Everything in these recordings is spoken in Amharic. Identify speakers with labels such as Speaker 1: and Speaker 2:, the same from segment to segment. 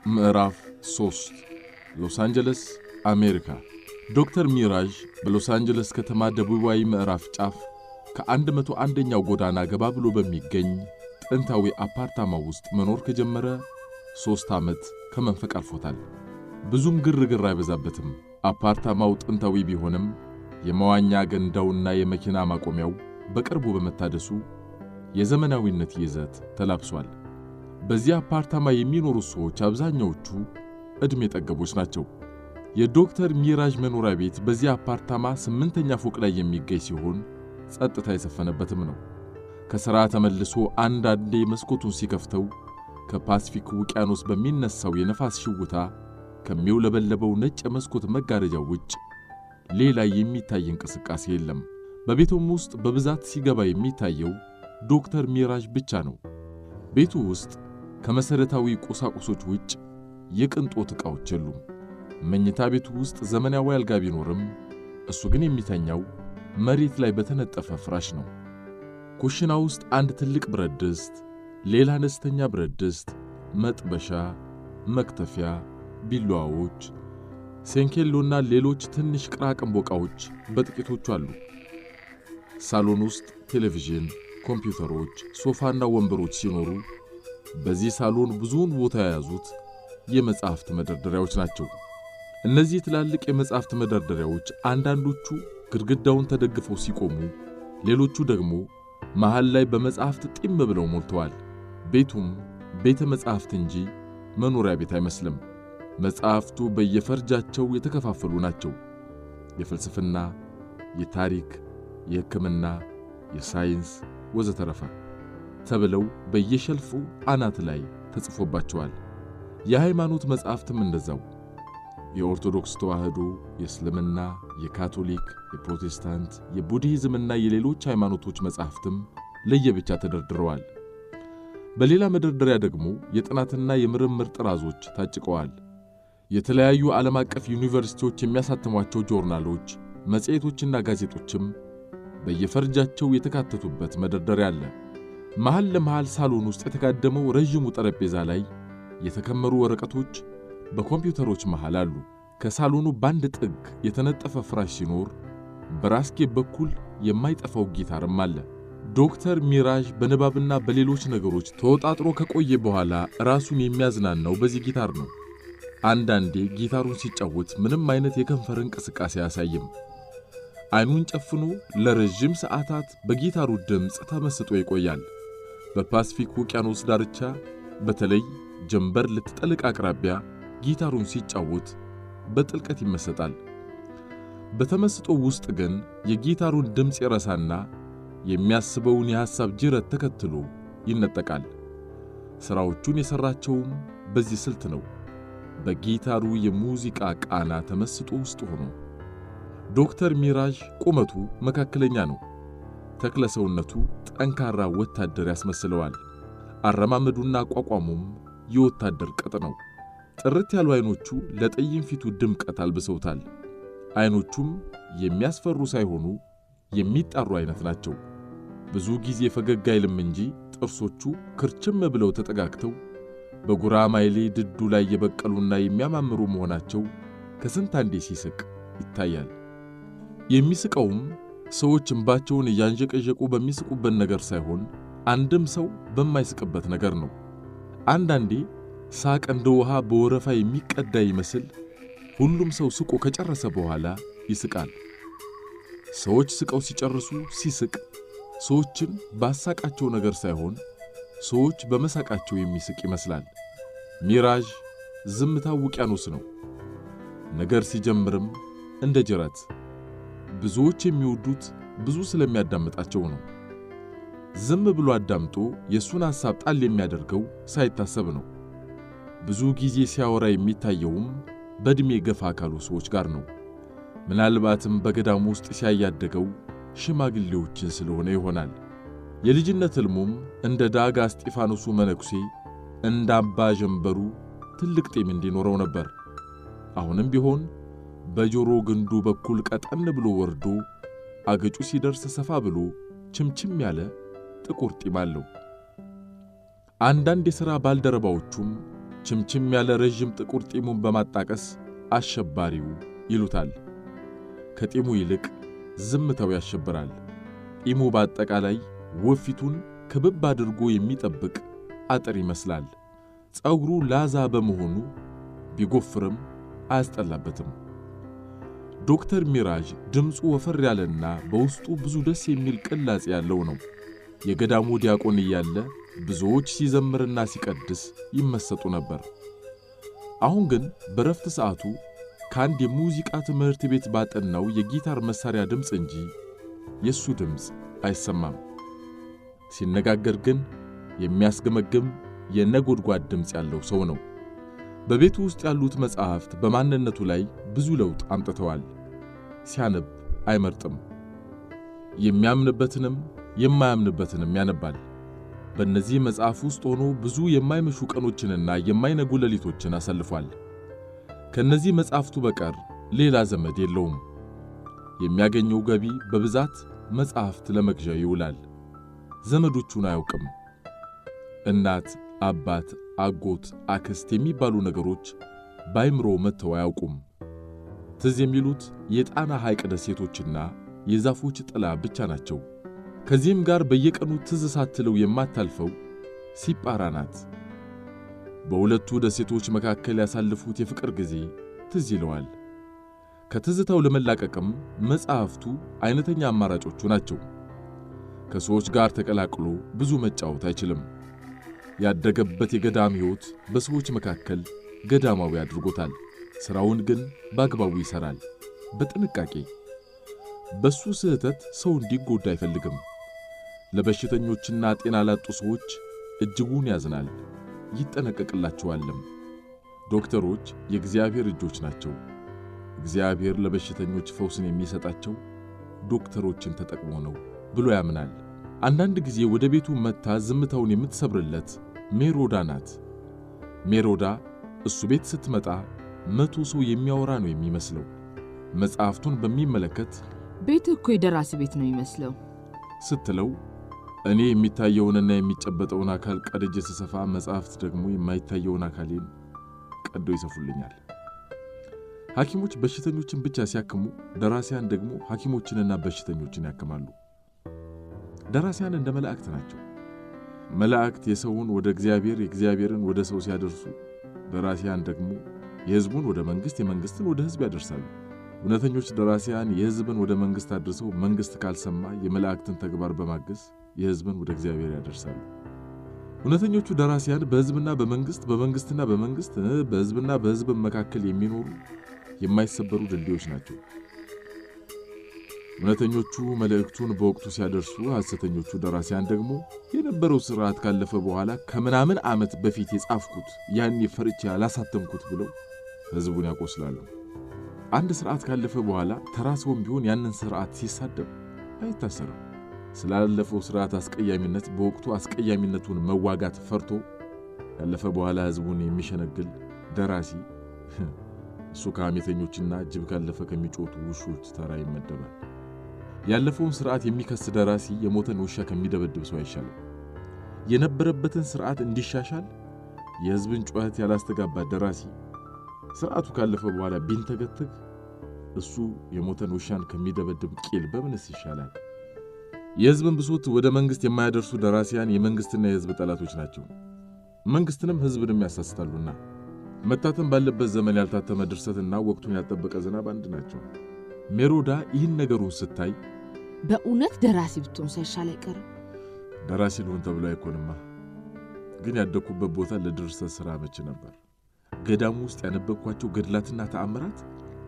Speaker 1: ምዕራፍ 3 ሎስ አንጀለስ አሜሪካ። ዶክተር ሚራዥ በሎስ አንጀለስ ከተማ ደቡባዊ ምዕራፍ ጫፍ ከ101ኛው ጎዳና ገባ ብሎ በሚገኝ ጥንታዊ አፓርታማ ውስጥ መኖር ከጀመረ 3 ዓመት ከመንፈቅ አልፎታል። ብዙም ግርግር አይበዛበትም። አፓርታማው ጥንታዊ ቢሆንም የመዋኛ ገንዳውና የመኪና ማቆሚያው በቅርቡ በመታደሱ የዘመናዊነት ይዘት ተላብሷል። በዚህ አፓርታማ የሚኖሩ ሰዎች አብዛኛዎቹ ዕድሜ ጠገቦች ናቸው። የዶክተር ሚራዥ መኖሪያ ቤት በዚህ አፓርታማ 8ኛ ፎቅ ላይ የሚገኝ ሲሆን ጸጥታ የሰፈነበትም ነው። ከሥራ ተመልሶ አንዳንዴ መስኮቱን ሲከፍተው ከፓሲፊክ ውቅያኖስ በሚነሳው የነፋስ ሽውታ ከሚውለበለበው ነጭ የመስኮት መጋረጃ ውጭ ሌላ የሚታይ እንቅስቃሴ የለም። በቤቱም ውስጥ በብዛት ሲገባ የሚታየው ዶክተር ሚራዥ ብቻ ነው። ቤቱ ውስጥ ከመሠረታዊ ቁሳቁሶች ውጭ የቅንጦት ዕቃዎች የሉም። መኝታ ቤቱ ውስጥ ዘመናዊ አልጋ ቢኖርም እሱ ግን የሚተኛው መሬት ላይ በተነጠፈ ፍራሽ ነው። ኩሽና ውስጥ አንድ ትልቅ ብረት ድስት፣ ሌላ አነስተኛ ብረት ድስት፣ መጥበሻ፣ መክተፊያ፣ ቢላዋዎች፣ ሴንኬሎና ሌሎች ትንሽ ቅራቅንቦ ዕቃዎች በጥቂቶቹ አሉ። ሳሎን ውስጥ ቴሌቪዥን፣ ኮምፒውተሮች፣ ሶፋና ወንበሮች ሲኖሩ በዚህ ሳሎን ብዙውን ቦታ የያዙት የመጻሕፍት መደርደሪያዎች ናቸው። እነዚህ ትላልቅ የመጻሕፍት መደርደሪያዎች አንዳንዶቹ ግድግዳውን ተደግፈው ሲቆሙ፣ ሌሎቹ ደግሞ መሃል ላይ በመጻሕፍት ጢም ብለው ሞልተዋል። ቤቱም ቤተ መጻሕፍት እንጂ መኖሪያ ቤት አይመስልም። መጻሕፍቱ በየፈርጃቸው የተከፋፈሉ ናቸው። የፍልስፍና፣ የታሪክ፣ የሕክምና፣ የሳይንስ ወዘተረፈ ተብለው በየሸልፉ አናት ላይ ተጽፎባቸዋል። የሃይማኖት መጻሕፍትም እንደዛው። የኦርቶዶክስ ተዋሕዶ፣ የእስልምና፣ የካቶሊክ፣ የፕሮቴስታንት፣ የቡድሂዝምና የሌሎች ሃይማኖቶች መጻሕፍትም ለየብቻ ተደርድረዋል። በሌላ መደርደሪያ ደግሞ የጥናትና የምርምር ጥራዞች ታጭቀዋል። የተለያዩ ዓለም አቀፍ ዩኒቨርሲቲዎች የሚያሳትሟቸው ጆርናሎች፣ መጽሔቶችና ጋዜጦችም በየፈርጃቸው የተካተቱበት መደርደሪያ አለ። መሃል ለመሃል ሳሎን ውስጥ የተጋደመው ረዥሙ ጠረጴዛ ላይ የተከመሩ ወረቀቶች በኮምፒውተሮች መሃል አሉ። ከሳሎኑ ባንድ ጥግ የተነጠፈ ፍራሽ ሲኖር በራስጌ በኩል የማይጠፋው ጊታርም አለ። ዶክተር ሚራዥ በንባብና በሌሎች ነገሮች ተወጣጥሮ ከቆየ በኋላ ራሱን የሚያዝናናው በዚህ ጊታር ነው። አንዳንዴ ጊታሩን ሲጫወት ምንም አይነት የከንፈር እንቅስቃሴ አያሳይም። ዓይኑን ጨፍኖ ለረጅም ሰዓታት በጊታሩ ድምፅ ተመስጦ ይቆያል። በፓሲፊክ ውቅያኖስ ዳርቻ በተለይ ጀንበር ልትጠልቅ አቅራቢያ ጊታሩን ሲጫወት በጥልቀት ይመሰጣል። በተመስጦ ውስጥ ግን የጊታሩን ድምፅ ይረሳና የሚያስበውን የሐሳብ ጅረት ተከትሎ ይነጠቃል። ሥራዎቹን የሠራቸውም በዚህ ስልት ነው፣ በጊታሩ የሙዚቃ ቃና ተመስጦ ውስጥ ሆኖ። ዶክተር ሚራዥ ቁመቱ መካከለኛ ነው። ተክለ ሰውነቱ ጠንካራ ወታደር ያስመስለዋል። አረማመዱና አቋቋሙም የወታደር ቅጥ ነው። ጥርት ያሉ ዓይኖቹ ለጠይም ፊቱ ድምቀት አልብሰውታል። ዓይኖቹም የሚያስፈሩ ሳይሆኑ የሚጣሩ አይነት ናቸው። ብዙ ጊዜ ፈገግ አይልም እንጂ ጥርሶቹ ክርችም ብለው ተጠጋግተው በጉራማይሌ ድዱ ላይ የበቀሉና የሚያማምሩ መሆናቸው ከስንት አንዴ ሲስቅ ይታያል። የሚስቀውም ሰዎች እንባቸውን እያንዠቀዠቁ በሚስቁበት ነገር ሳይሆን አንድም ሰው በማይስቅበት ነገር ነው። አንዳንዴ ሳቅ እንደ ውሃ በወረፋ የሚቀዳ ይመስል ሁሉም ሰው ስቆ ከጨረሰ በኋላ ይስቃል። ሰዎች ስቀው ሲጨርሱ ሲስቅ ሰዎችን ባሳቃቸው ነገር ሳይሆን ሰዎች በመሳቃቸው የሚስቅ ይመስላል። ሚራዥ ዝምታው ውቅያኖስ ነው። ነገር ሲጀምርም እንደ ጅረት። ብዙዎች የሚወዱት ብዙ ስለሚያዳምጣቸው ነው። ዝም ብሎ አዳምጦ የእሱን ሐሳብ ጣል የሚያደርገው ሳይታሰብ ነው። ብዙ ጊዜ ሲያወራ የሚታየውም በዕድሜ ገፋ ካሉ ሰዎች ጋር ነው። ምናልባትም በገዳሙ ውስጥ ሲያያደገው ሽማግሌዎችን ስለሆነ ይሆናል። የልጅነት ሕልሙም እንደ ዳጋ እስጢፋኖሱ መነኩሴ እንደ አባ ጀንበሩ ትልቅ ጢም እንዲኖረው ነበር። አሁንም ቢሆን በጆሮ ግንዱ በኩል ቀጠን ብሎ ወርዶ አገጩ ሲደርስ ሰፋ ብሎ ችምችም ያለ ጥቁር ጢም አለው። አንዳንድ የሥራ ባልደረባዎቹም ችምችም ያለ ረጅም ጥቁር ጢሙን በማጣቀስ አሸባሪው ይሉታል። ከጢሙ ይልቅ ዝምታው ያሸብራል። ጢሙ በአጠቃላይ ወፊቱን ክብብ አድርጎ የሚጠብቅ አጥር ይመስላል። ጸጉሩ ላዛ በመሆኑ ቢጎፍርም አያስጠላበትም። ዶክተር ሚራዥ ድምፁ ወፈር ያለና በውስጡ ብዙ ደስ የሚል ቅላጽ ያለው ነው። የገዳሙ ዲያቆን እያለ ብዙዎች ሲዘምርና ሲቀድስ ይመሰጡ ነበር። አሁን ግን በረፍት ሰዓቱ ከአንድ የሙዚቃ ትምህርት ቤት ባጠናው የጊታር መሳሪያ ድምፅ እንጂ የሱ ድምፅ አይሰማም። ሲነጋገር ግን የሚያስገመግም የነጎድጓድ ድምፅ ያለው ሰው ነው። በቤቱ ውስጥ ያሉት መጻሕፍት በማንነቱ ላይ ብዙ ለውጥ አምጥተዋል። ሲያነብ አይመርጥም። የሚያምንበትንም የማያምንበትንም ያነባል። በእነዚህ መጽሐፍ ውስጥ ሆኖ ብዙ የማይመሹ ቀኖችንና የማይነጉ ሌሊቶችን አሳልፏል። ከነዚህ መጻሕፍቱ በቀር ሌላ ዘመድ የለውም። የሚያገኘው ገቢ በብዛት መጻሕፍት ለመግዣ ይውላል። ዘመዶቹን አያውቅም። እናት፣ አባት፣ አጎት፣ አክስት የሚባሉ ነገሮች ባይምሮ መተው አያውቁም። ትዝ የሚሉት የጣና ሐይቅ ደሴቶችና የዛፎች ጥላ ብቻ ናቸው። ከዚህም ጋር በየቀኑ ትዝ ሳትለው የማታልፈው ሲጳራ ናት። በሁለቱ ደሴቶች መካከል ያሳለፉት የፍቅር ጊዜ ትዝ ይለዋል። ከትዝታው ለመላቀቅም መጻሕፍቱ አይነተኛ አማራጮቹ ናቸው። ከሰዎች ጋር ተቀላቅሎ ብዙ መጫወት አይችልም። ያደገበት የገዳም ሕይወት በሰዎች መካከል ገዳማዊ አድርጎታል። ሥራውን ግን በአግባቡ ይሠራል፣ በጥንቃቄ። በሱ ስህተት ሰው እንዲጎዳ አይፈልግም። ለበሽተኞችና ጤና ላጡ ሰዎች እጅጉን ያዝናል፣ ይጠነቀቅላቸዋልም። ዶክተሮች የእግዚአብሔር እጆች ናቸው። እግዚአብሔር ለበሽተኞች ፈውስን የሚሰጣቸው ዶክተሮችን ተጠቅሞ ነው ብሎ ያምናል። አንዳንድ ጊዜ ወደ ቤቱ መጥታ ዝምታውን የምትሰብርለት ሜሮዳ ናት። ሜሮዳ እሱ ቤት ስትመጣ 100 ሰው የሚያወራ ነው የሚመስለው። መጽሐፍቱን በሚመለከት
Speaker 2: ቤት እኮ የደራሲ ቤት ነው የሚመስለው
Speaker 1: ስትለው እኔ የሚታየውንና የሚጨበጠውን አካል ቀድጄ ስሰፋ መጽሐፍት ደግሞ የማይታየውን አካሌን ቀዶ ይሰፉልኛል። ሐኪሞች በሽተኞችን ብቻ ሲያክሙ፣ ደራሲያን ደግሞ ሐኪሞችንና በሽተኞችን ያክማሉ። ደራሲያን እንደ መላእክት ናቸው። መላእክት የሰውን ወደ እግዚአብሔር፣ የእግዚአብሔርን ወደ ሰው ሲያደርሱ፣ ደራሲያን ደግሞ የሕዝቡን ወደ መንግሥት፣ የመንግሥትን ወደ ሕዝብ ያደርሳሉ። እውነተኞች ደራሲያን የሕዝብን ወደ መንግሥት አድርሰው መንግሥት ካልሰማ የመላእክትን ተግባር በማገዝ የሕዝብን ወደ እግዚአብሔር ያደርሳሉ። እውነተኞቹ ደራሲያን በሕዝብና በመንግሥት፣ በመንግሥትና በመንግሥት፣ በሕዝብና በሕዝብ መካከል የሚኖሩ የማይሰበሩ ድልድዮች ናቸው። እውነተኞቹ መልእክቱን በወቅቱ ሲያደርሱ፣ ሐሰተኞቹ ደራሲያን ደግሞ የነበረው ሥርዓት ካለፈ በኋላ ከምናምን ዓመት በፊት የጻፍኩት ያኔ ፈርቼ ያላሳተምኩት ብለው ሕዝቡን ያቆስላሉ። አንድ ሥርዓት ካለፈ በኋላ ተራ ሰውም ቢሆን ያንን ሥርዓት ሲሳደብ አይታሰርም። ስላለፈው ሥርዓት አስቀያሚነት በወቅቱ አስቀያሚነቱን መዋጋት ፈርቶ ያለፈ በኋላ ሕዝቡን የሚሸነግል ደራሲ እሱ ከሐሜተኞችና ጅብ ካለፈ ከሚጮቱ ውሾች ተራ ይመደባል። ያለፈውን ሥርዓት የሚከስ ደራሲ የሞተን ውሻ ከሚደበድብ ሰው አይሻልም። የነበረበትን ሥርዓት እንዲሻሻል የሕዝብን ጩኸት ያላስተጋባ ደራሲ ሥርዓቱ ካለፈ በኋላ ቢንተገተግ እሱ የሞተን ውሻን ከሚደበድብ ቂል በምንስ ይሻላል? የሕዝብን ብሶት ወደ መንግሥት የማያደርሱ ደራሲያን የመንግሥትና የሕዝብ ጠላቶች ናቸው። መንግሥትንም ሕዝብንም ያሳስታሉና መታተም ባለበት ዘመን ያልታተመ ድርሰትና ወቅቱን ያልጠበቀ ዝናብ አንድ ናቸው። ሜሮዳ ይህን ነገሩን ስታይ
Speaker 2: በእውነት ደራሲ ብትሆን ሳይሻል አይቀርም።
Speaker 1: ደራሲ ልሆን ተብሎ አይኮንማ። ግን ያደኩበት ቦታ ለድርሰት ሥራ መቼ ነበር። ገዳሙ ውስጥ ያነበብኳቸው ገድላትና ተአምራት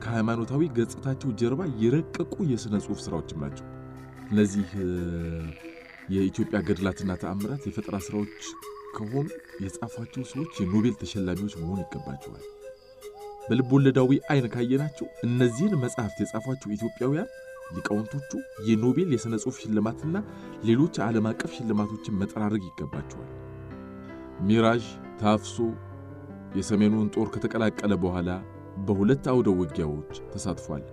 Speaker 1: ከሃይማኖታዊ ገጽታቸው ጀርባ የረቀቁ የሥነ ጽሑፍ ሥራዎችም ናቸው። እነዚህ የኢትዮጵያ ገድላትና ተአምራት የፈጠራ ሥራዎች ከሆኑ የጻፏቸው ሰዎች የኖቤል ተሸላሚዎች መሆን ይገባቸዋል። በልብ ወለዳዊ አይን ካየናቸው እነዚህን መጽሐፍት የጻፏቸው ኢትዮጵያውያን ሊቃውንቶቹ የኖቤል የሥነ ጽሑፍ ሽልማትና ሌሎች ዓለም አቀፍ ሽልማቶችን መጠራረግ ይገባቸዋል። ሚራዥ ታፍሶ የሰሜኑን ጦር ከተቀላቀለ በኋላ በሁለት አውደ ውጊያዎች ተሳትፏል።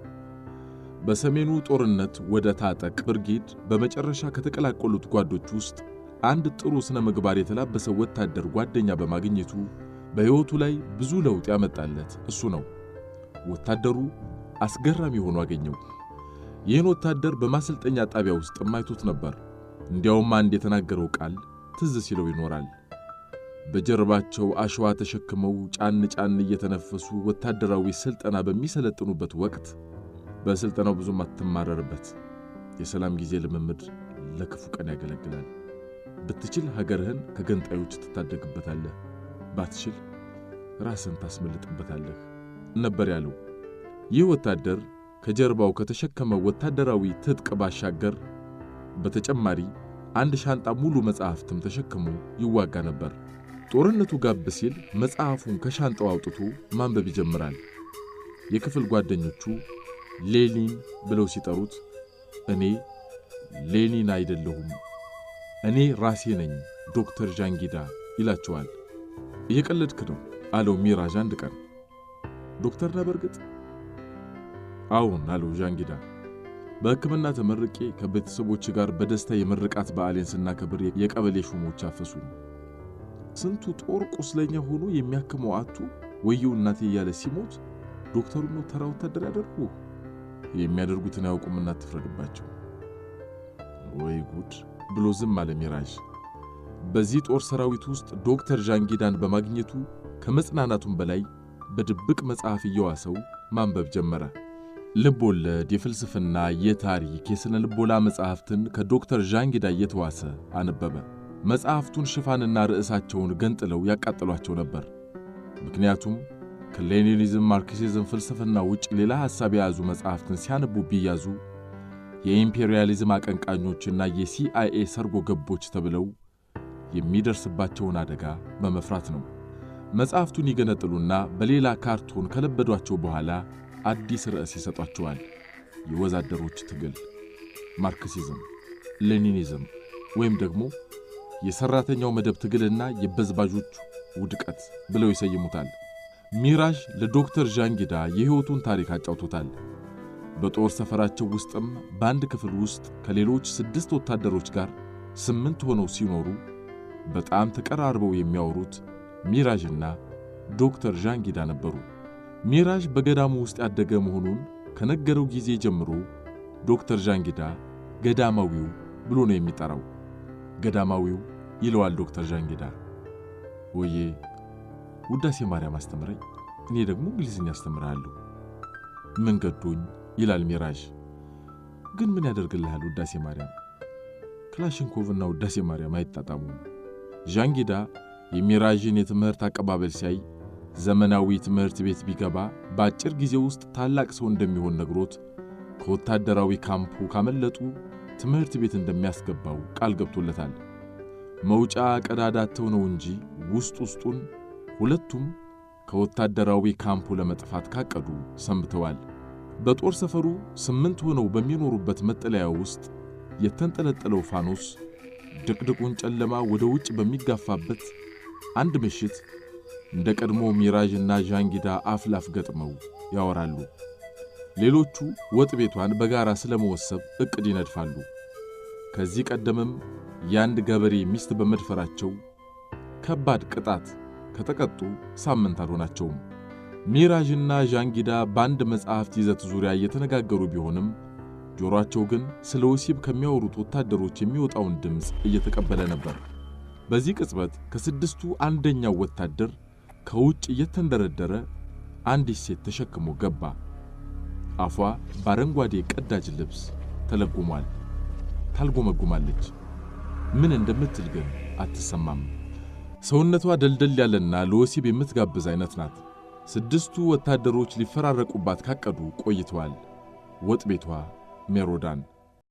Speaker 1: በሰሜኑ ጦርነት ወደ ታጠቅ ብርጌድ በመጨረሻ ከተቀላቀሉት ጓዶች ውስጥ አንድ ጥሩ ስነ ምግባር የተላበሰ ወታደር ጓደኛ በማግኘቱ በሕይወቱ ላይ ብዙ ለውጥ ያመጣለት እሱ ነው። ወታደሩ አስገራሚ ሆኖ አገኘው። ይህን ወታደር በማሰልጠኛ ጣቢያ ውስጥ ማይቶት ነበር። እንዲያውም አንድ የተናገረው ቃል ትዝ ሲለው ይኖራል። በጀርባቸው አሸዋ ተሸክመው ጫን ጫን እየተነፈሱ ወታደራዊ ስልጠና በሚሰለጥኑበት ወቅት በስልጠናው ብዙም አትማረርበት። የሰላም ጊዜ ልምምድ ለክፉ ቀን ያገለግላል። ብትችል ሀገርህን ከገንጣዮች ትታደግበታለህ፣ ባትችል ራስን ታስመልጥበታለህ ነበር ያለው። ይህ ወታደር ከጀርባው ከተሸከመው ወታደራዊ ትጥቅ ባሻገር በተጨማሪ አንድ ሻንጣ ሙሉ መጽሐፍትም ተሸክሞ ይዋጋ ነበር። ጦርነቱ ጋብ ሲል መጽሐፉን ከሻንጣው አውጥቶ ማንበብ ይጀምራል። የክፍል ጓደኞቹ ሌኒን ብለው ሲጠሩት እኔ ሌኒን አይደለሁም፣ እኔ ራሴ ነኝ ዶክተር ዣንጊዳ ይላቸዋል። እየቀለድክ ነው አለው ሚራዥ አንድ ቀን። ዶክተር ነህ በርግጥ? አዎን አለው ዣንጊዳ። በሕክምና ተመርቄ ከቤተሰቦች ጋር በደስታ የምርቃት በዓሌን ስናከብር የቀበሌ ሹሞች አፈሱን። ስንቱ ጦር ቁስለኛ ሆኖ የሚያክመው አጡ ወየው እናቴ እያለ ሲሞት ዶክተሩ ነው ተራ ወታደር ያደርጉ። የሚያደርጉትን ያውቁምና አትፍረድባቸው። ወይ ጉድ ብሎ ዝም አለ ሚራዥ። በዚህ ጦር ሰራዊት ውስጥ ዶክተር ዣንጊዳን በማግኘቱ ከመጽናናቱም በላይ በድብቅ መጽሐፍ እየዋሰው ማንበብ ጀመረ። ልቦለድ፣ የፍልስፍና፣ የታሪክ፣ የሥነ ልቦና መጽሐፍትን ከዶክተር ዣንጊዳ እየተዋሰ አነበበ። መጽሐፍቱን ሽፋንና ርዕሳቸውን ገንጥለው ያቃጠሏቸው ነበር። ምክንያቱም ከሌኒኒዝም፣ ማርክሲዝም ፍልስፍና ውጭ ሌላ ሐሳብ የያዙ መጽሐፍትን ሲያነቡ ቢያዙ የኢምፔሪያሊዝም አቀንቃኞችና የሲአይኤ ሰርጎ ገቦች ተብለው የሚደርስባቸውን አደጋ በመፍራት ነው። መጽሐፍቱን ይገነጥሉና በሌላ ካርቶን ከለበዷቸው በኋላ አዲስ ርዕስ ይሰጧቸዋል። የወዛደሮች ትግል፣ ማርክሲዝም፣ ሌኒኒዝም ወይም ደግሞ የሰራተኛው መደብ ትግልና የበዝባዦች ውድቀት ብለው ይሰይሙታል። ሚራዥ ለዶክተር ዣንጊዳ የሕይወቱን ታሪክ አጫውቶታል። በጦር ሰፈራቸው ውስጥም በአንድ ክፍል ውስጥ ከሌሎች 6 ወታደሮች ጋር 8 ሆነው ሲኖሩ በጣም ተቀራርበው የሚያወሩት ሚራዥና ዶክተር ዣንጊዳ ነበሩ። ሚራዥ በገዳሙ ውስጥ ያደገ መሆኑን ከነገረው ጊዜ ጀምሮ ዶክተር ዣንጊዳ ገዳማዊው ብሎ ነው የሚጠራው። ገዳማዊው ይለዋል ዶክተር ዣንጊዳ። ወዬ ውዳሴ ማርያም አስተምረኝ፣ እኔ ደግሞ እንግሊዝኛ አስተምራለሁ። ምን ገዶኝ ይላል ሚራዥ። ግን ምን ያደርግልሃል ውዳሴ ማርያም? ክላሽንኮቭና ውዳሴ ማርያም አይጣጣሙም። ዣንጊዳ የሚራዥን የትምህርት አቀባበል ሲያይ ዘመናዊ ትምህርት ቤት ቢገባ በአጭር ጊዜ ውስጥ ታላቅ ሰው እንደሚሆን ነግሮት ከወታደራዊ ካምፑ ካመለጡ ትምህርት ቤት እንደሚያስገባው ቃል ገብቶለታል። መውጫ ቀዳዳተው ነው እንጂ ውስጡን ሁለቱም ከወታደራዊ ካምፑ ለመጥፋት ካቀዱ ሰንብተዋል። በጦር ሰፈሩ 8 ሆነው በሚኖሩበት መጠለያ ውስጥ የተንጠለጠለው ፋኖስ ድቅድቁን ጨለማ ወደ ውጭ በሚጋፋበት አንድ ምሽት እንደ ቀድሞ ሚራዥና ዣንጊዳ አፍላፍ ገጥመው ያወራሉ። ሌሎቹ ወጥ ቤቷን በጋራ ስለመወሰብ እቅድ ይነድፋሉ። ከዚህ ቀደምም ያንድ ገበሬ ሚስት በመድፈራቸው ከባድ ቅጣት ከተቀጡ ሳምንት አልሆናቸውም። ሚራዥና ዣንጊዳ በአንድ መጽሐፍት ይዘት ዙሪያ እየተነጋገሩ ቢሆንም ጆሮአቸው ግን ስለ ወሲብ ከሚያወሩት ወታደሮች የሚወጣውን ድምፅ እየተቀበለ ነበር። በዚህ ቅጽበት ከ6ቱ አንደኛው ወታደር ከውጭ እየተንደረደረ አንዲት ሴት ተሸክሞ ገባ። አፏ በአረንጓዴ ቀዳጅ ልብስ ተለጉሟል። ታልጎመጉማለች። ምን እንደምትል ግን አትሰማም። ሰውነቷ ደልደል ያለና ለወሲብ የምትጋብዝ አይነት ናት። 6ቱ ወታደሮች ሊፈራረቁባት ካቀዱ ቆይተዋል። ወጥ ቤቷ ሜሮዳን